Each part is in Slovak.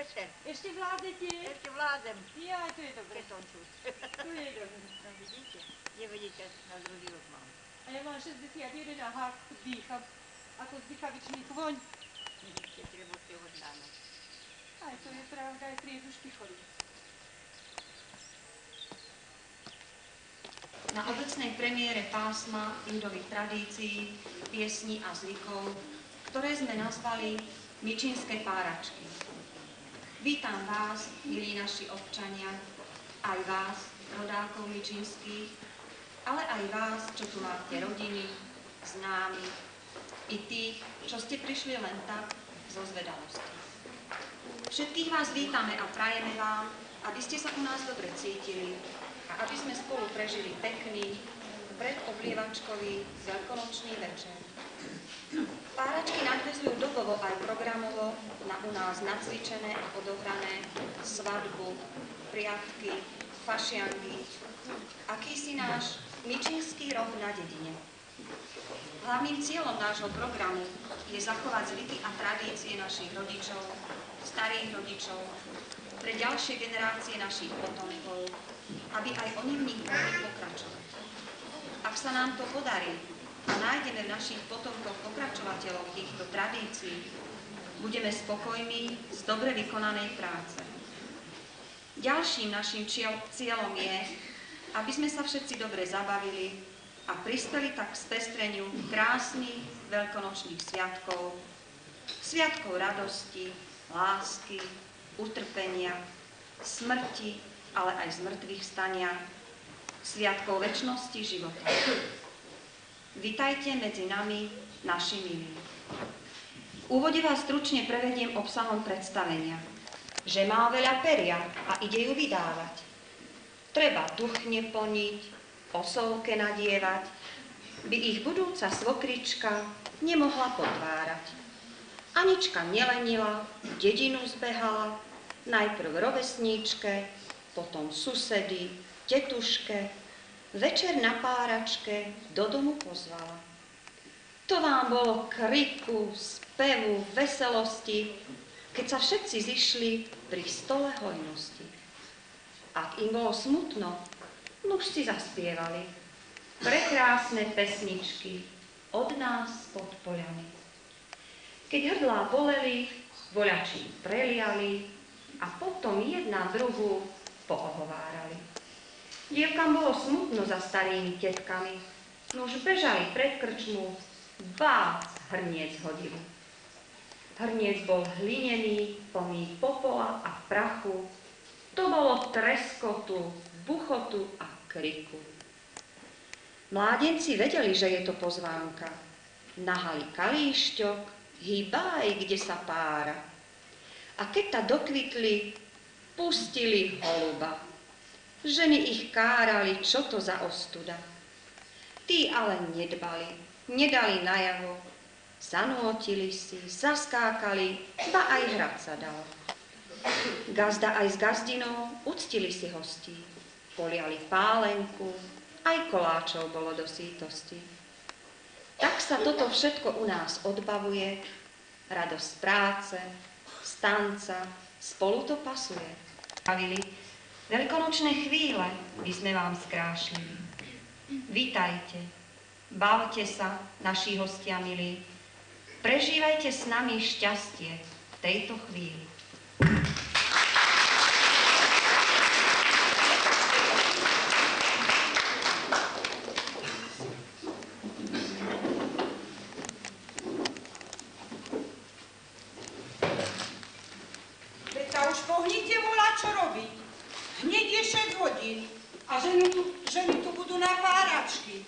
večer. Ešte vládnete? Ešte vládem. Jaj, to je dobré. Keď som tu. To je dobré. No vidíte, 90 na druhý rok mám. A ja mám 61 a hák dýcham. Ako zdychavičný chvoň. Vidíte, treba si ho známať. Aj to je pravda, aj triedušky chodí. Na obecnej premiére pásma ľudových tradícií, piesní a zvykov, ktoré sme nazvali Mičinské páračky. Vítam vás, milí naši občania, aj vás, rodákov mičinských, ale aj vás, čo tu máte rodiny, známi, i tých, čo ste prišli len tak zo zvedavosti. Všetkých vás vítame a prajeme vám, aby ste sa u nás dobre cítili a aby sme spolu prežili pekný, predoblievačkový veľkonočný večer. Páračky nadväzujú dobovo aj programovo na u nás nacvičené a odohrané svadbu, priatky, fašiangy, akýsi náš mičinský rok na dedine. Hlavným cieľom nášho programu je zachovať zvyky a tradície našich rodičov, starých rodičov, pre ďalšie generácie našich potomkov, aby aj oni v nich mohli pokračovať. Ak sa nám to podarí a nájdeme v našich potomkoch pokračovateľov týchto tradícií, budeme spokojní z dobre vykonanej práce. Ďalším našim cieľom je, aby sme sa všetci dobre zabavili a prispeli tak k spestreniu krásnych veľkonočných sviatkov, sviatkov radosti, lásky, utrpenia, smrti, ale aj zmrtvých stania, sviatkov večnosti života. Vitajte medzi nami, naši milí. V úvode vás stručne prevediem obsahom predstavenia, že má veľa peria a ide ju vydávať. Treba duchne plniť, osovke nadievať, by ich budúca svokrička nemohla potvárať. Anička nelenila, dedinu zbehala, najprv rovesníčke, potom susedy, tetuške, večer na páračke do domu pozvala. To vám bolo kriku, spevu, veselosti, keď sa všetci zišli pri stole hojnosti. Ak im bolo smutno, nuž si zaspievali prekrásne pesničky od nás pod poľami. Keď hrdlá boleli, voľači preliali a potom jedna druhú poohovárali. Dievkam bolo smutno za starými tetkami, nuž bežali pred krčmu, bác hrniec hodili. Hrniec bol hlinený, plný popola a prachu, to bolo treskotu, buchotu a kriku. Mládenci vedeli, že je to pozvánka. Nahali kalíšťok, hýbaj, kde sa pára. A keď ta dokvitli, pustili holuba. Ženy ich kárali, čo to za ostuda. Tí ale nedbali, nedali najavo, zanútili si, zaskákali, ba aj hrať sa dal. Gazda aj s gazdinou uctili si hostí, poliali pálenku, aj koláčov bolo do sítosti. Tak sa toto všetko u nás odbavuje, radosť práce, z tanca, spolu to pasuje. Veľkonočné chvíle by sme vám skrášili. Vítajte, bavte sa, naši hostia milí, prežívajte s nami šťastie v tejto chvíli. Už pohnite volá, čo robiť. Hneď je 6 hodín a ženy tu budú na páračky.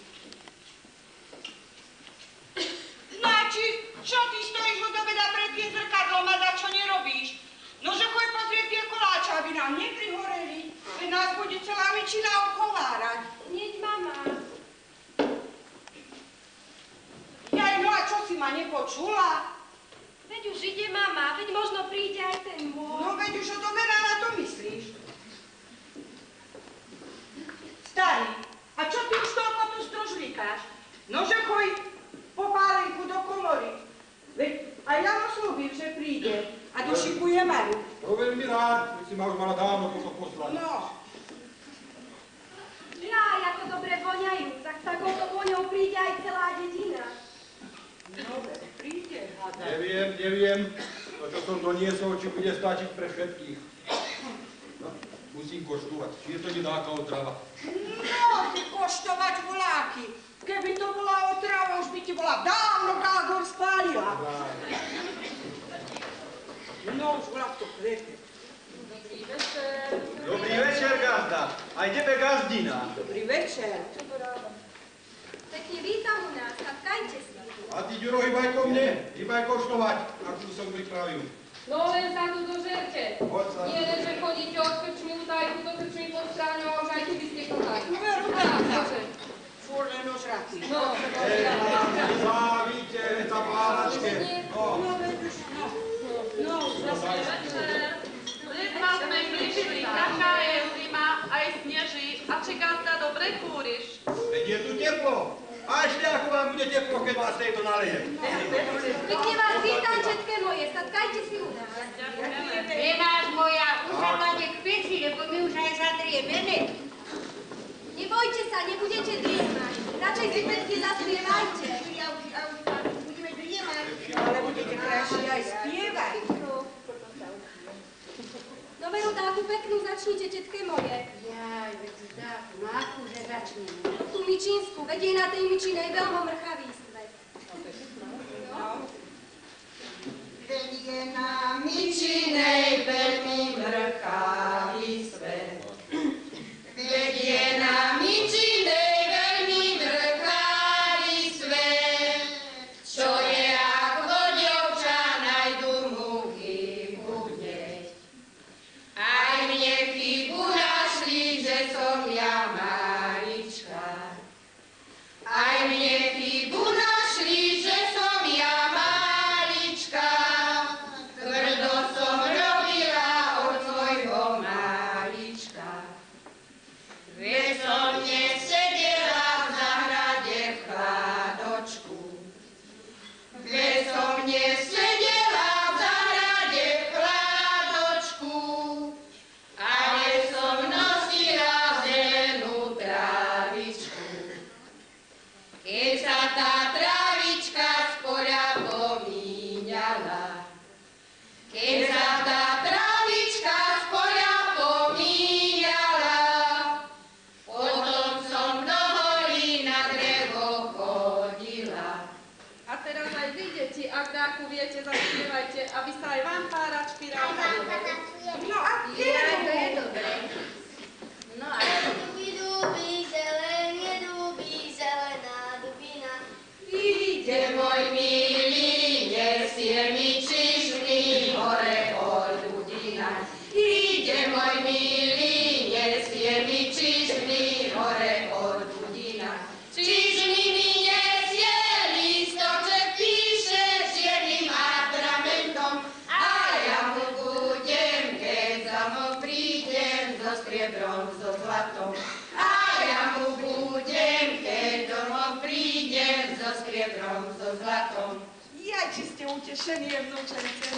No a čo ty stojíš od obeda pred tým zrkadlom a za čo nerobíš? No že choď pozrieť tie koláče, aby nám neprihoreli, že nás bude celá Mičina obhovárať. Hneď, mama. Jaj, no a čo si ma nepočula? Veď už ide mama, veď možno príde aj ten môj. No veď už od obeda na to myslíš. Starý, a čo ty už toľko tu strožlíkáš? Nože choď po pálenku do komory. Veď aj Jano slúbil, že príde a došikuje Maru. To veľmi rád, by si ma už mala dávno toto poslať. No, Jaj, ako dobre voňajú. Tak s takouto voňou príde aj celá dedina. no, príde, hádam. Neviem. To, čo som doniesol, či bude stačiť pre všetkých. No, musím koštovať, či je to nedáka otrava. No, ty koštovať voláky. Keby to bola otrava, už by ti bola dávno Gágor spálila. No, už volá to klepe. Dobrý večer. Dobrý večer, gazda. Aj tebe gazdina. Dobrý večer. Pekne vítam u nás, statkajte si. A ty, Ďuro, hýbaj ko mne, hýbaj koštovať, akú som pripravil. No len sa tu dožerte. Poď sa. Nie len, že chodíte od krčmy u tajku do krčmy pod stráňou a už aj tu by ste konali. Veru, Takže, furt len ožratý. no, Závíte, sa páračke. No, veď, no. No, zase. Ledva sme prišli, taká je zima, aj sneží. A či gazda dobre kúriš? Veď je tu teplo. A ešte ako vám bude teplo, keď vás tejto naleje. Pekne vás vítam, četké moje, statkajte si u nás. Nemáš moja, usadlanie k peci, lebo my už aj zadrieme, ne? Nebojte sa, nebudete driemať. Radšej si pekne zaspievajte. Budeme driemať. Ale budete krajšie aj spievať. No veru, takú peknú začnite, tetke moje. Jaj, veď tak, no akože začneme. Tú Mičínsku, veď je na tej Mičinej veľmi mrchavý svet. Veď je na Mičinej veľmi mrkavý svet. Veď je na Mičinej veľmi mrkavý svet. Čo je ako dievča najdu muchy budneť. Aj mne chybu našli, že som ja malička. Aj mne chybu našli, že som ja malička. Tvrdo som robila od svojho malička. Veď som nesedela v záhrade v chladočku. Veď som nesedela v záhrade v chladočku. Ale som nosila zelenú trávičku. Keď sa tá trávička z poľa pomíňala, keď sa tá trávička z poľa pomíňala, potom som do hory na drevo chodila. a teraz aj vy, deti, ak dáku viete, zaspievajte, aby sa aj vám páračky rátali. No a Jaj, to je dobré. No a Dubi, zelenie, dubi, zelená dubina. ide môj milý, nesie mi čižmy hore od ľudina. Ide môj milý, nesie mi čižmy hore od ľudina. Čižmy mi nesie, listoček píše čiernym atramentom. A ja mu budem, keď za mnou prídem, so striebrom, so zlatom. A ja mu budem, keď domov prídem, so striebrom, so zlatom. Ja, či ste utešení, vnúčence.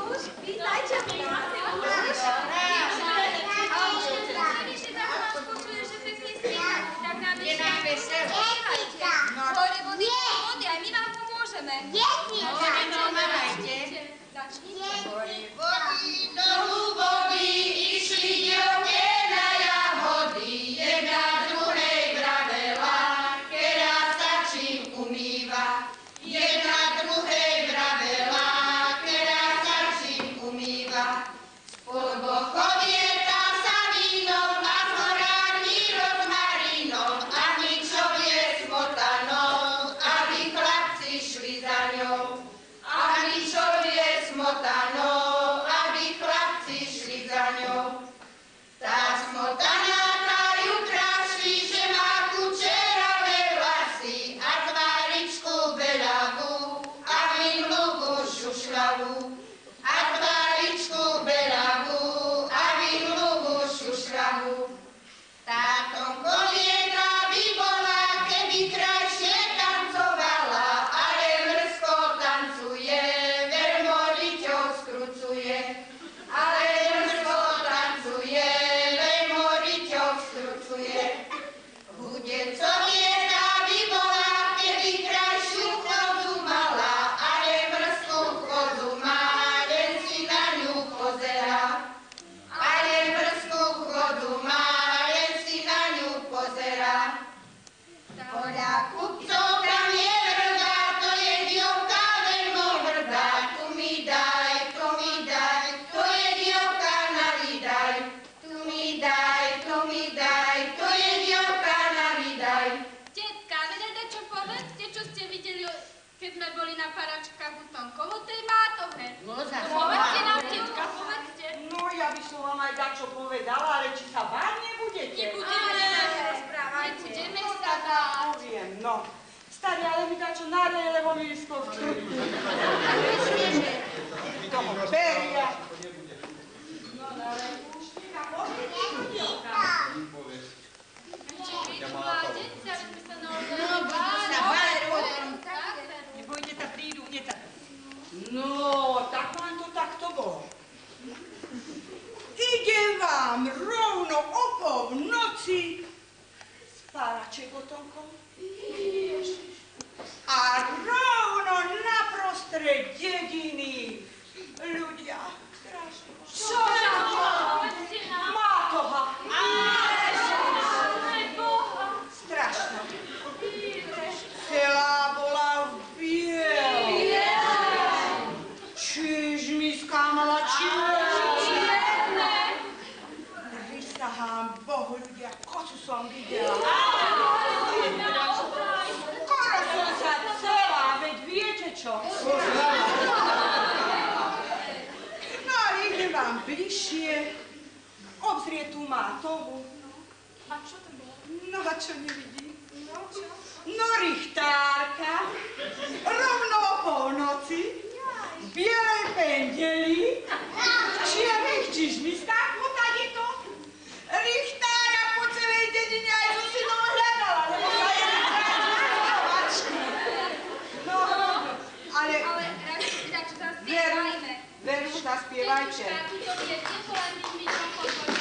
Už, vítajte u nás. je nám veselo. Hore vody, vody, aj my vám pomôžeme. Hore nomajte. Začnite. Vody, dolu vody, išli dievke na jahody, jedna druhej vravela, ktorá sa čím umýva. Jedna druhej vravela, ktorá sa čím umýva. Spod bochovieta sa vínom a z horárni rozmarínom, a ničom je smotanou, aby chlapci šli za ňou. A ničom je smotanou, aby chlapci šli za ňou. Tá smotaná tá ju kráši, že má kučeravé vlasy a tváričku belavú a vymluvu šušľavú. A tváričku belavú a boli na paračkách u Tonkovotej mátohe. No zase. Povedzte nám, tetka, povedzte. No, ja by som vám aj dačo povedala, ale či sa báť nebudete? Nebudeme, rozprávajte. Nebudeme No, sa tak báť. poviem, no. Starý, ale mi dačo nadeje, lebo mi vyskovčí. Toho beria. No, ale už teda poďte, dievka. Mládenci, ale sme sa naozaj Nebojte sa, prídu, hneď sa. No, tak vám to takto bolo. Idem vám rovno o polnoci z páraček o Tonkom. A rovno naprostred dediny ľudia strašne. Čo? Mátoha. Strašná. Celá bola v bielom. Čižmiská mala čierne. Prisahám Bohu, ľudia, kocu som videla. Skoro som sa celá, veď viete čo? No ale idem vám bližšie obzrieť tú mátohu. A čo to bolo? No a čo nevidí? No richtárka, rovno o polnoci, v bielej pendeli, v čiernych čižmiskách, no tak je to. Richtára po celej dedine aj so synom hľadala, lebo sa je richtárčky. No, ale radšej si tak, čo zaspievajme. veru, zaspievajte. Tetuška, ty to viete, len mi mikrofón poďme.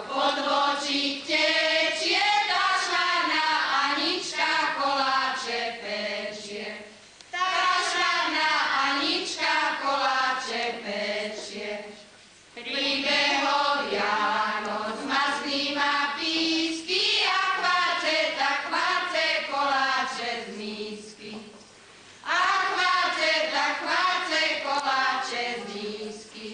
Pod očí tečie, tá šľadná Anička koláče pečie. Tá šľadná Anička koláče pečie. Príbehol János, masný má písky a chváce, tak chváce koláče z mísky. A chváce, tak chváce koláče z mísky.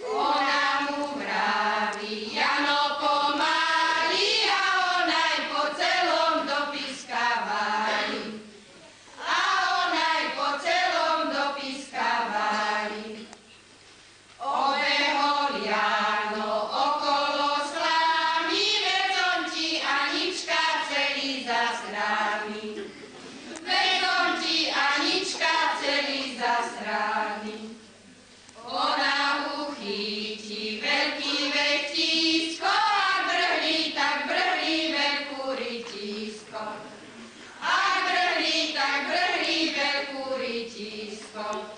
Ona mu vraví, Jano pomáli a ona aj po celom do píska váli. A ona aj po celom do píska váli. Obehol Jano okolo slámy, veď on ti Anička celý zasrámi. Veď on ti Anička celý zasrámi. Ona uchytí veľký vetísko a brhlí, tak brhlí veľkú rytísko. A brhlí, tak brhlí veľkú rytísko.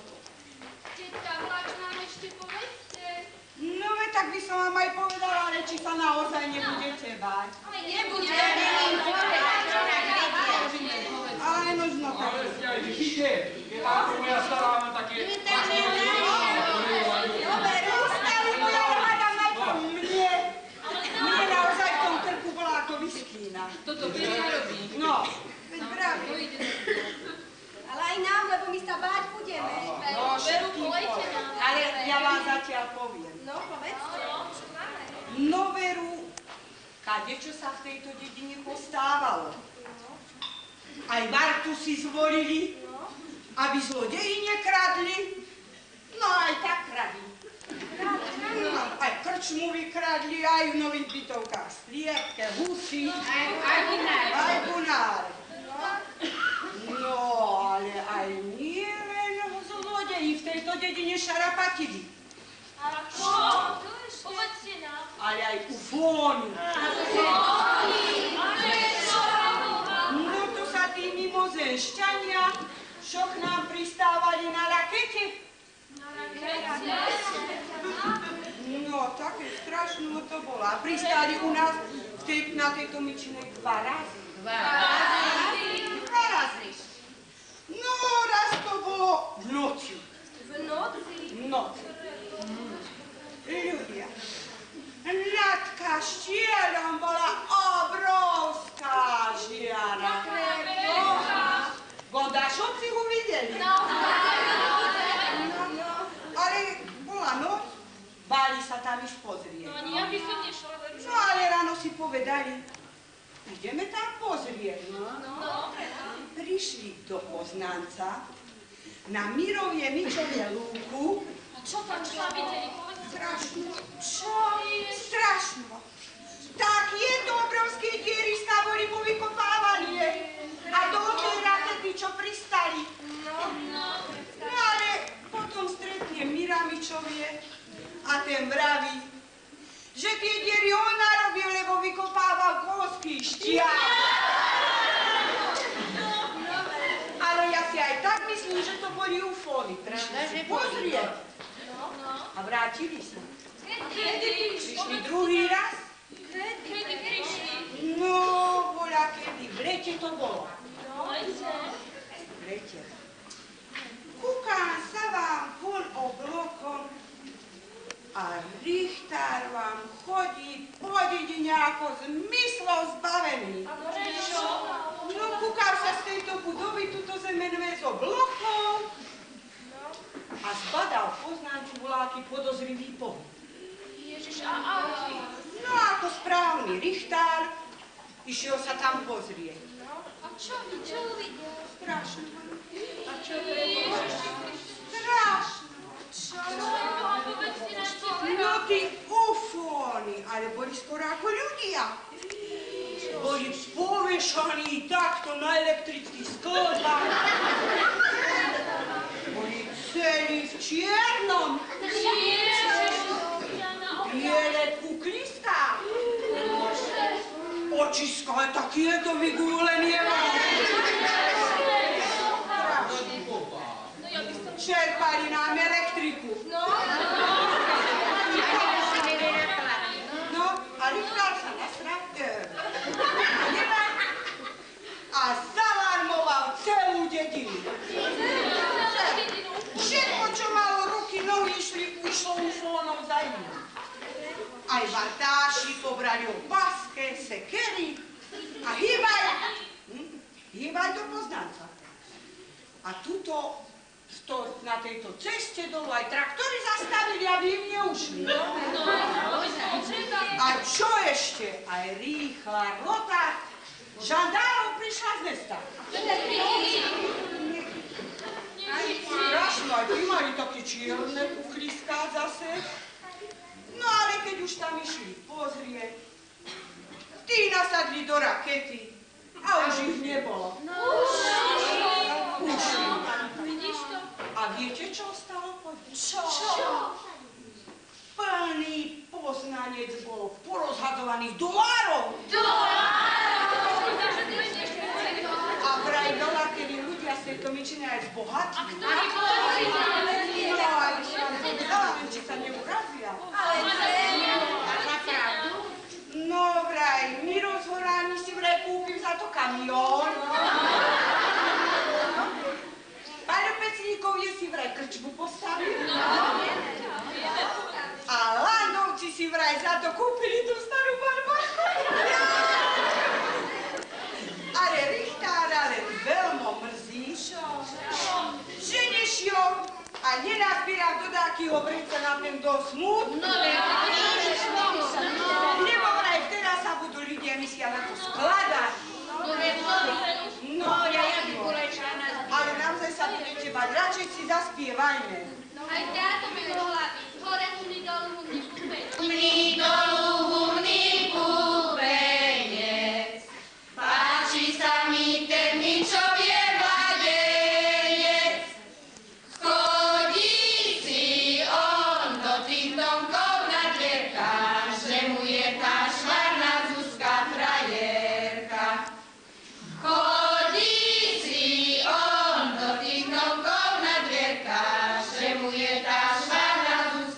Tetka, vláč nám ešte povedzte. No veď tak by som vám aj povedala, ale či sa naozaj nebudete báť. Ale nebudeme. Ale no znova. Ale ste aj vidíte, je táto moja stará mám také... Ustali moja hľadám najprv mne. Mne naozaj v tom krku bola ako vyskýna. Toto veľa robí. No, veď pravím. Ale aj nám, lebo my sa báť budeme. No, Veru, polejte nám. Ale ja vám zatiaľ poviem. No, povedzte. Čo máme? No veru, kadečo sa v tejto dedine postávalo. Aj vartu si zvolili, aby zlodeji nekradli. No aj tak kradli. No, aj krčmu vykradli, aj v nových bytovkách sliepke, husy, aj bunáre. No, ale aj nie len zlodeji v tejto dedine šarapatili. A čo? Povedzte nám. Ale aj ufóni. Ale čo? No to sa tí mimozemšťania, čo k nám pristávali na rakete. No, také strašné to bolo. A pristáli u nás na tejto myčinej 2 razy. 2 razy. No, raz to bolo v noci. V noci? V noci. Ľudia, nad kaštieľom bola obrovská žiara. Voda, všetci ho videli. Ale bola noc, báli sa tam ísť pozrieť. No ani ja by som nešla. No ale ráno si povedali, ideme tam pozrieť. No. Prišli do Poznanca na Mirovie Mičovie lúku. A čo tam videli? Strašno. Čo? Strašno. Tak jedno obrovské diery z tábory povykopávali. A do tej rakety, čo pristali. No ale potom stretne Miramičovie a ten vraví, že tie diery on narobil, lebo vykopával kosky šťa. Ale ja si aj tak myslím, že to boli ufóny. Prišli si pozrieť. A vrátili sa. Prišli druhý raz. Kedy prišli? No, bola kedy. V lete to bolo. V lete. Kúkam sa vám von oblokom a Richtár vám chodí po dedine ako zmyslov zbavený. A prečo? No, kúkam sa z tejto budovy, tuto zemenuje z oblokov a zbadal v Poznancu voľaký podozrivý pohyb. Ježiš, a aký? No, ako správny Richtár, išiel sa tam pozrieť. A čo videl? Strašno. A čo videl? Strašno. Čo? A povedzte nám, čo No, tí ufóny, ale boli skoro ako ľudia. Boli povešaní takto na elektrických sklodách. Boli celí v čiernom. Biele kukliská. Očisko je takéto vygúlenie. Čerpali nám elektriku. No, a Richtár sa nasral a zalarmoval celú dedinu. Všetko, čo malo ruky, nohy, išlo ufónov za ním. Aj vartáši pobrali opasky, sekery a hýbaj do Poznanca. A tuto na tejto ceste dolu aj traktory zastavili, aby im neušli. A čo ešte? Aj rýchla rota žandárov prišla z mesta. Strašno, aj tí mali také čierne kukliská zase. No ale keď už tam išli pozrieť, tí nasadli do rakety a už ich nebolo. Ušli. A viete, čo ostalo po nich? Čo? Plný Poznanec bol porozhadzovaných dolárov. A vraj veľa, kedy ľudia z tejto myčiny aj zbohatli. A ktorí boli? No, aj by som povedala, len či sa neurazia. No, vraj, my rozhoráni si vraj kúpim za to kamión. Páľo Pecníkovie si vraj krčbu postavili. A Landovci si vraj za to kúpili tú starú barbarku. Ale Richtára len veľmi mrzí, že nešiel a nenazbíral dodáky obrece na tento smut. Lebo vraj teraz sa budú ľudia myslia na to skladať. No, ja by bola ale naozaj sa budete bať, radšej si zaspievajme. Aj táto by mohla byť. Hore humný, dolu humný, kúpeň. Humný dolu, humný kúpenec, páči sa mi ten Mičovie mladenec. Chodí si on do tých domkov na dvierkách, že mu je tá švarná Zuzka frajerka. Chodí si on do tých domkov na dvierkách, že mu je tá švarná Zuzka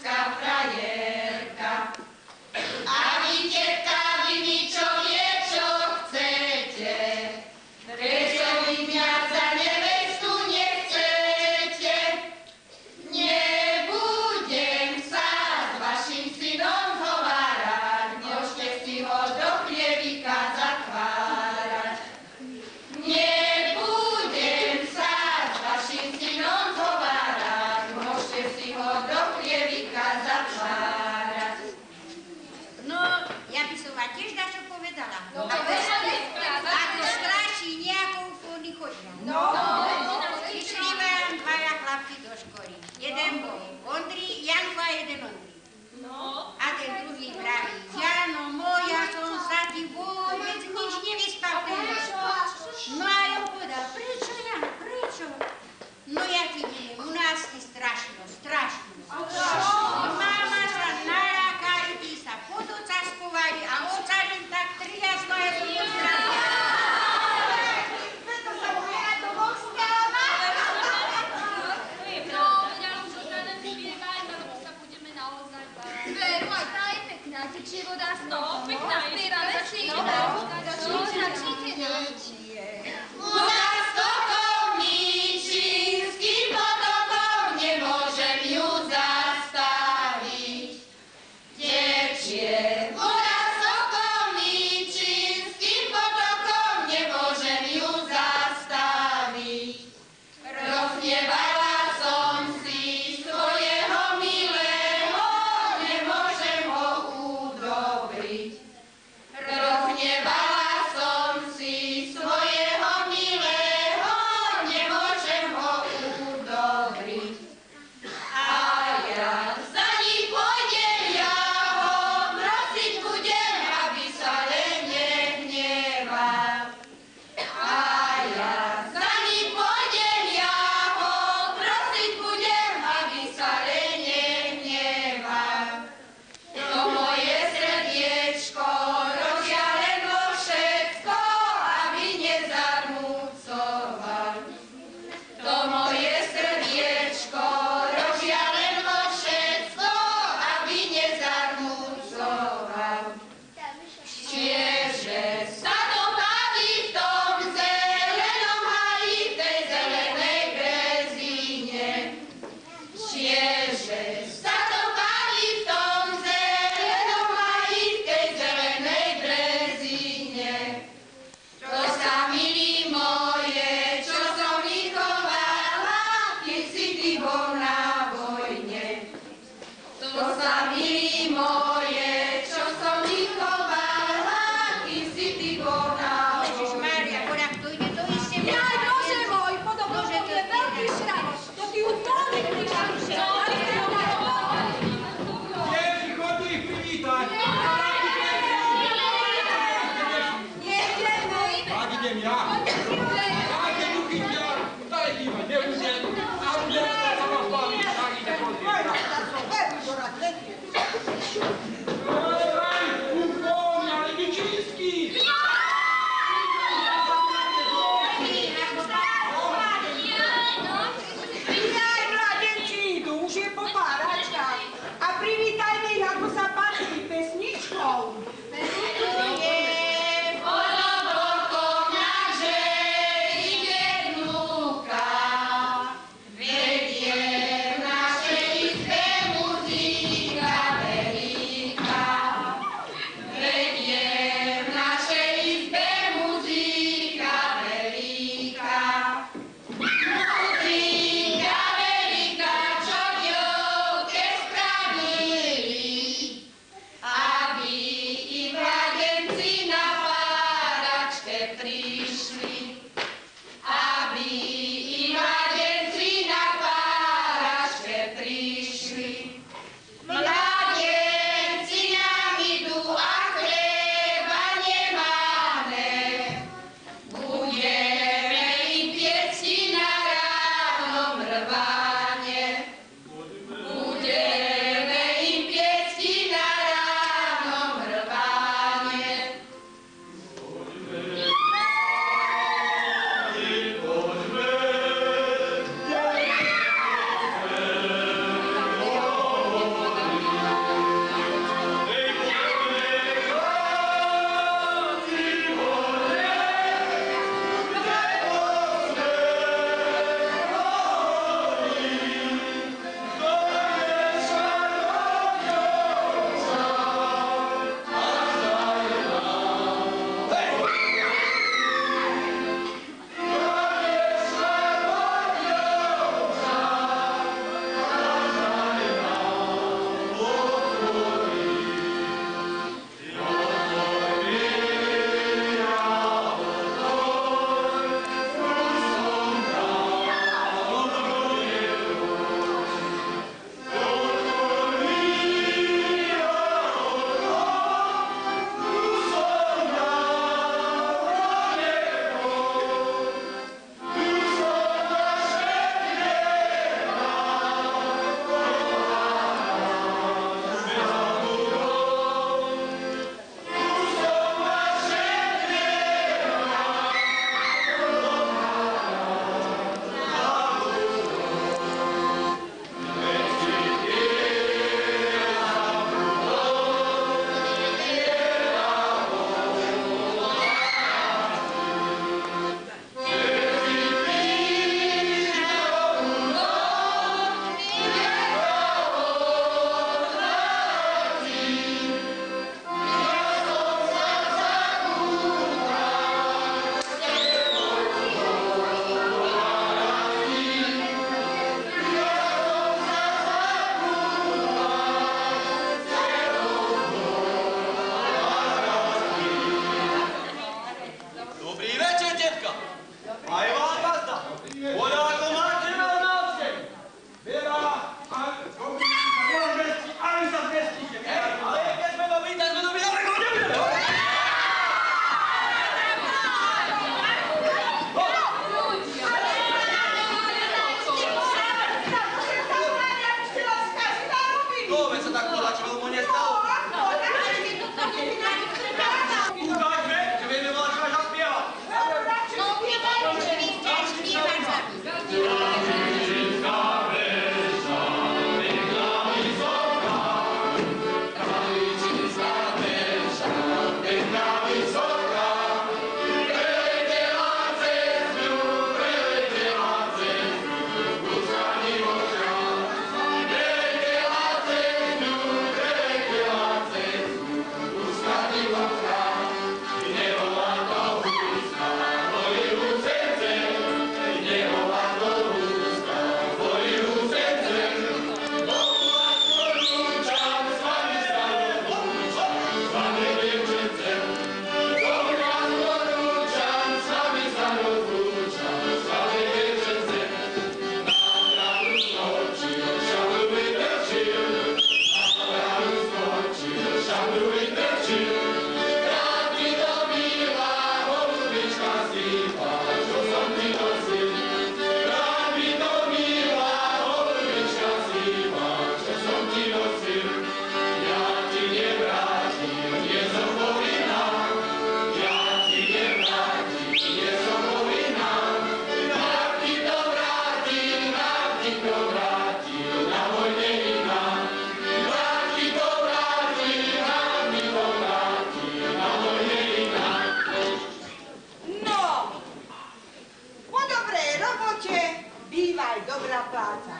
pláca.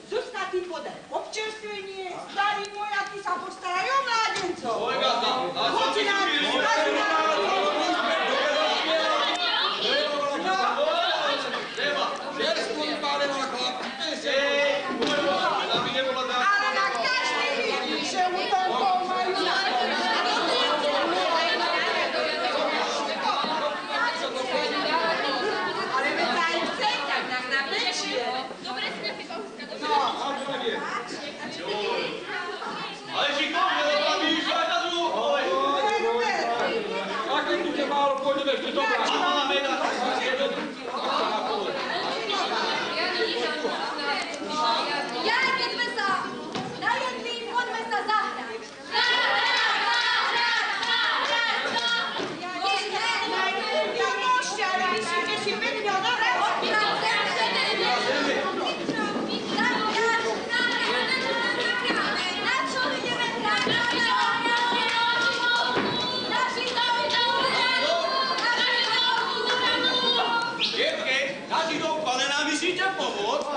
Zuzka, ty podaj občerstvenie, starý moja, ty sa postaraj o mládencov. Oj, gazda, a čo ti ale na každý vidí, že mu toľko majú na ale veď aj chce, tak nám napečie. Ale šikovne, odlavíš, aj na druhú. Ako tu ťa málo, pôjdeme ešte dobrá. Máme na Jaj, poďme sa! Najedli, poďme sa zahrať! Naši doufale nám myslíte pomoct?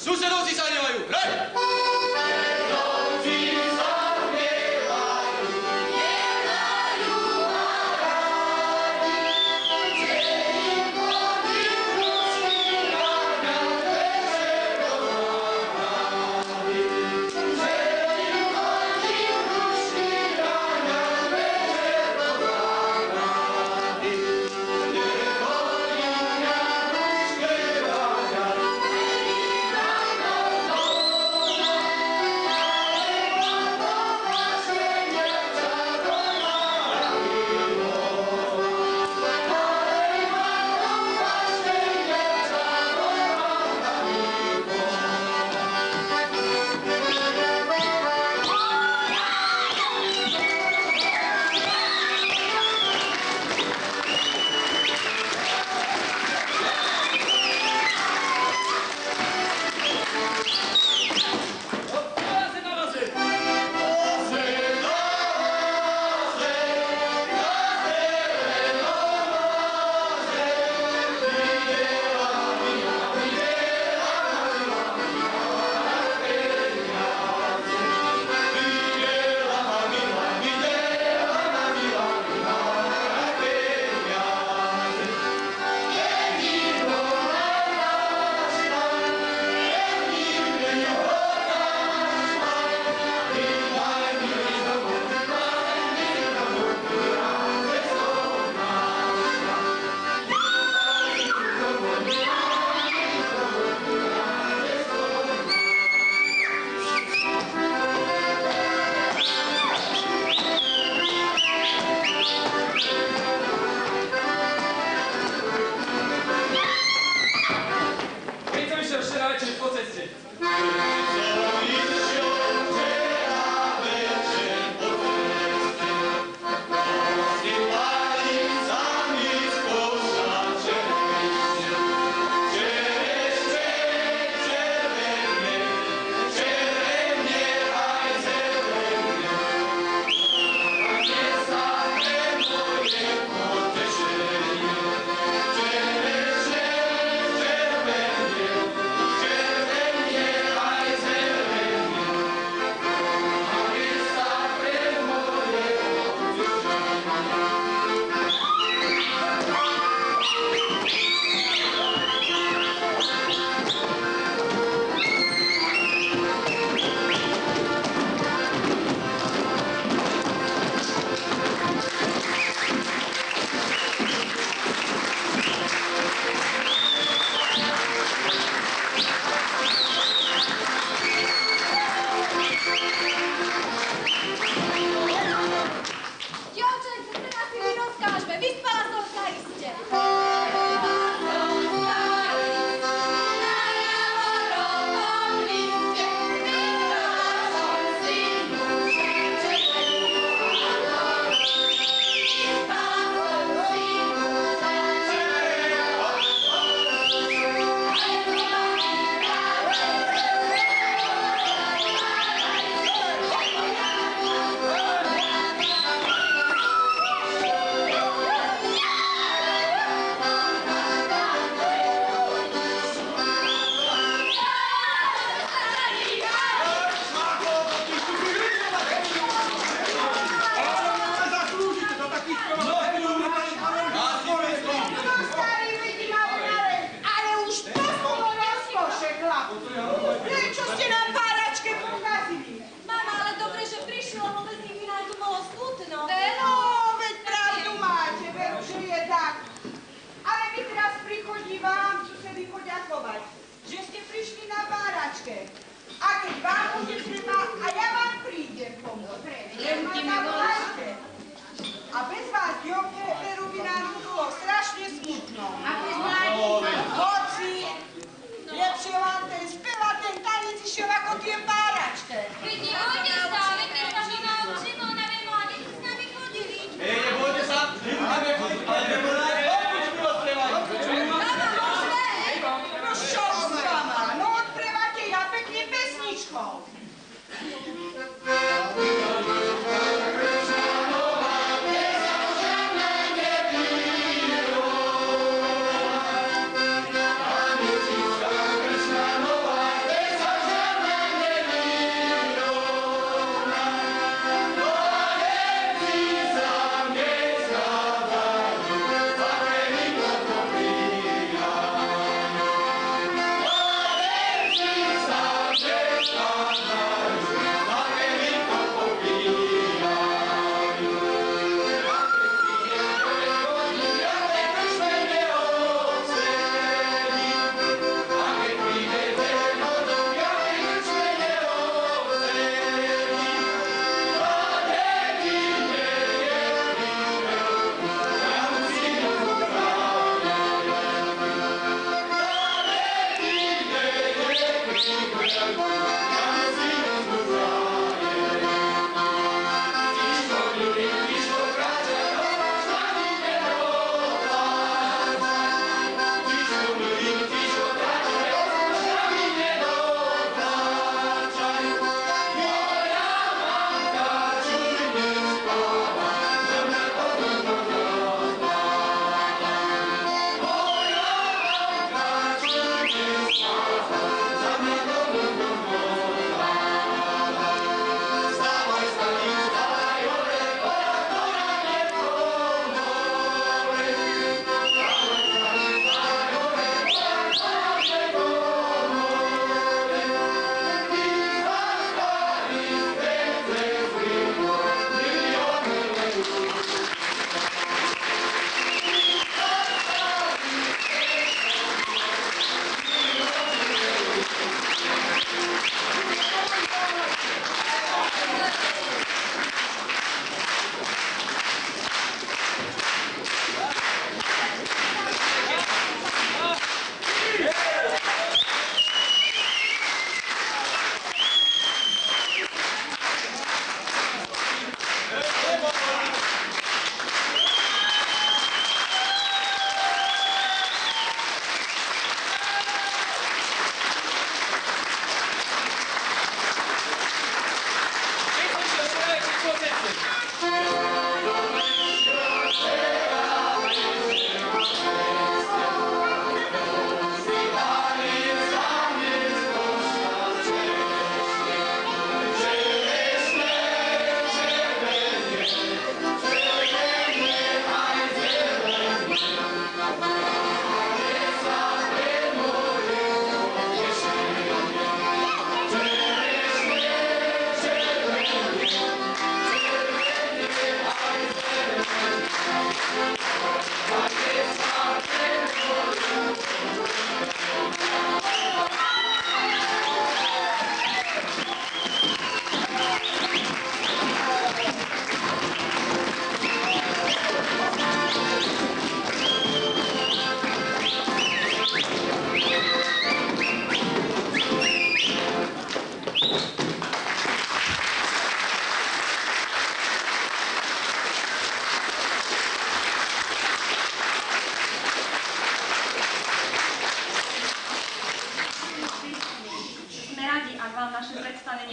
Susedovci sa nevajú, hej! Jo, pre Rubina bolo strašne smutno. Ako je mladý. Hoci, lepšie vám ten spevať, ten tanec išiel ako tie páračke. Veď nebojte sa, že na Šimona Vemáne s nami chodili. Nebojte sa, my budeme chodiť, ale nebojte sa, opučku odprevajte. Mama, môžeme? No čo s vama? No odprevajte ja pekne pesničkou.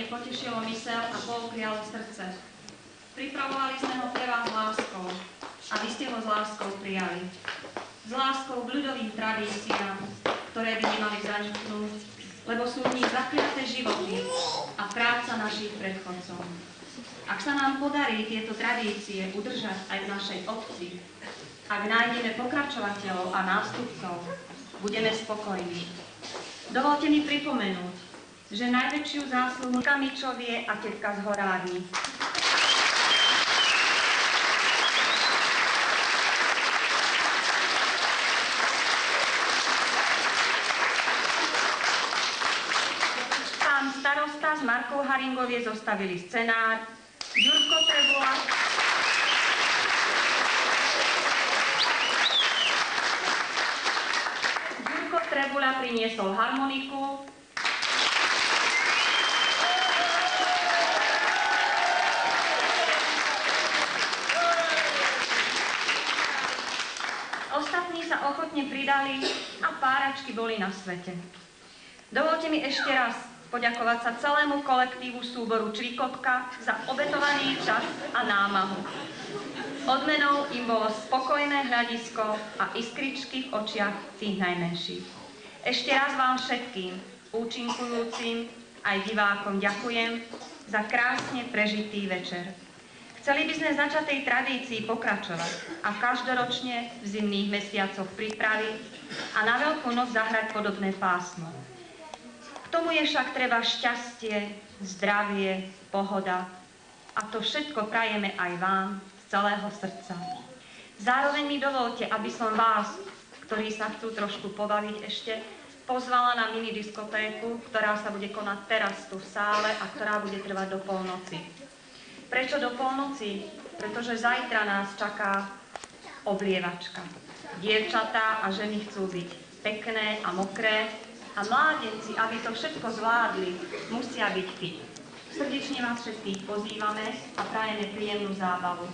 Potešilo myseľ a poukrialo srdce. Pripravovali sme ho pre vás s láskou a vy ste ho s láskou prijali. S láskou k ľudovým tradíciám, ktoré by nemali zaniknúť, lebo sú v nich zakliaté životy a práca našich predchodcov. Ak sa nám podarí tieto tradície udržať aj v našej obci, ak nájdeme pokračovateľov a nástupcov, budeme spokojní. Dovolte mi pripomenúť, že najväčšiu zásluhu Kamičovie a tetka z Horárny. Pán starosta s Markou Haringovie zostavili scenár, Ďurko Trebola Trebuľa priniesol harmoniku. Ostatní sa ochotne pridali a páračky boli na svete. Dovolte mi ešte raz poďakovať sa celému kolektívu súboru Čvikotka za obetovaný čas a námahu. Odmenou im bolo spokojné hľadisko a iskričky v očiach tých najmenších. Ešte raz vám všetkým, účinkujúcim aj divákom ďakujem za krásne prežitý večer. Chceli by sme v začatej tradícii pokračovať a každoročne v zimných mesiacoch pripraviť a na Veľkú noc zahrať podobné pásmo. K tomu je však treba šťastie, zdravie, pohoda a to všetko prajeme aj vám z celého srdca. Zároveň mi dovolte, aby som vás, ktorí sa chcú trošku pobaviť ešte, pozvala na mini diskotéku, ktorá sa bude konať teraz tu v sále a ktorá bude trvať do polnoci. Prečo do polnoci? Pretože zajtra nás čaká oblievačka. Dievčatá a ženy chcú byť pekné a mokré a mládenci, aby to všetko zvládli, musia byť fit. Srdečne vás všetkých pozývame a prajeme príjemnú zábavu.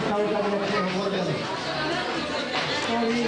stavka do bordelu. Stojí